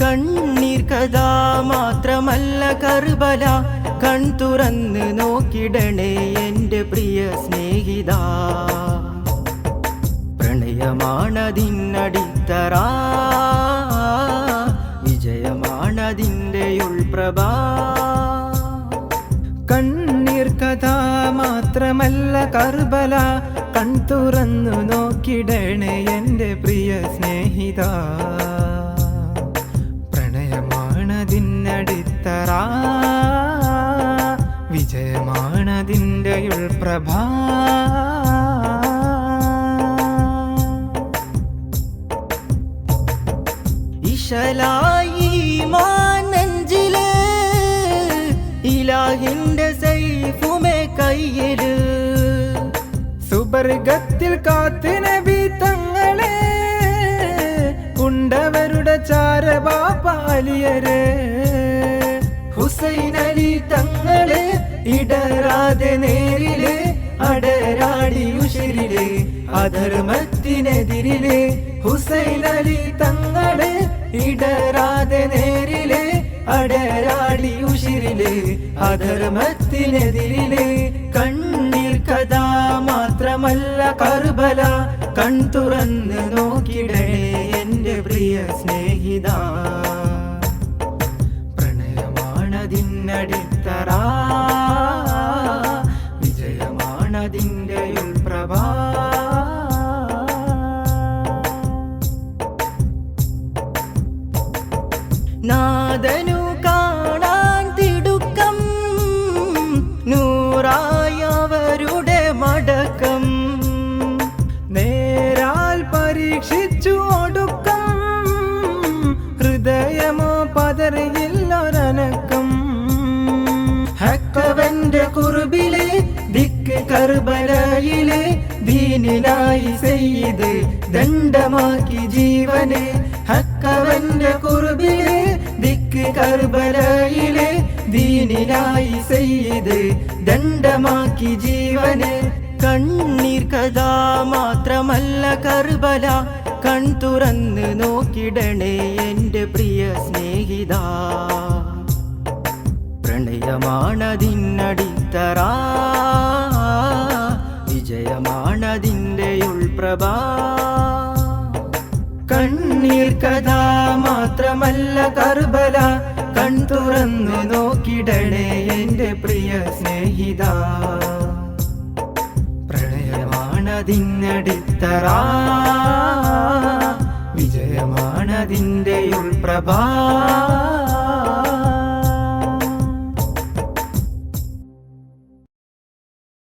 കണ്ണീർ കഥ മാത്രമല്ല കർബല, കൺ തുറന്ന് നോക്കിടണേ എൻ്റെ പ്രിയ സ്നേഹിത. പ്രണയമാണതിനടിത്തറ, വിജയമാണതിൻ്റെ ഉൾപ്രഭ. കണ്ണീർ കഥ മാത്രമല്ല കർബല, കൺ തുറന്നു നോക്കിടണേ എൻ്റെ പ്രിയ സ്നേഹിത. പ്രണയമാണതിനടിത്തറ, വിജയമാണതിൻ്റെ ഉൾപ്രഭ. ഇശലായി മാനഞ്ചില്, ഇലാഹിന്റെ സൈഫുമേ കയ്യില്. സുബർഗത്തിൽ കാത്ത് നബി തങ്ങളെ, ഉണ്ടവരുടെ ചാരപാലിയരെ. ഹുസൈൻ അലി തങ്ങളെ ഇടരാതെ നേരിലെ, അടരാടി ഉശിരിലെ അധർമ്മത്തിനെതിരിലെ. ഹുസൈൻ അലി തങ്ങളെ ഇടരാതെ നേരിലെ, അടരാടി ഉശിരിലെ അധർമ്മത്തിനെതിരിലെ. കണ്ണീർ കഥ മാത്രമല്ല കർബല, കൺ തുറന്ന് നോക്കിടണേ എൻ്റെ പ്രിയ സ്നേഹിത. പ്രണയമാണതിനടിത്തറ, വിജയമാണതിൻ്റെ ഉൾപ്രഭ. നാദനു കാണാൻ തിടുക്കം, നൂറായവരുടെ മടക്കം. നേരാൽ പരീക്ഷിച്ചു ഒടുക്കം, ഹൃദയമോ പതറിയില്ലൊരനക്കം. ഹക്കവന്റെ കുർബിലെ ദിക്ക് കർബലയിലെ, ദീനിലായി സയ്യിദ് ദണ്ഡമാക്കി ജീവനെ. ഹക്കവന്റെ കുർബിലെ ദിക്ക് കർബലയിലെ, ദീനിലായി സയ്യിദ് ദണ്ഡമാക്കി ജീവനെ. കണ്ണീർ കഥ മാത്രമല്ല കർബല, കൺ തുറന്ന് നോക്കിടണേ എൻ്റെ പ്രിയ സ്നേഹിത. പ്രണയമാണതിനടിത്തറ, വിജയമാണതിൻ്റെ ഉൾപ്രഭ. കണ്ണീർ കഥ മാത്രമല്ല കർബല, കൺ തുറന്ന് നോക്കിടണേ എൻ്റെ പ്രിയ സ്നേഹിത. പ്രണയമാണതിനടിത്തറ, വിജയമാണതിൻ്റെ ഉൾപ്രഭ.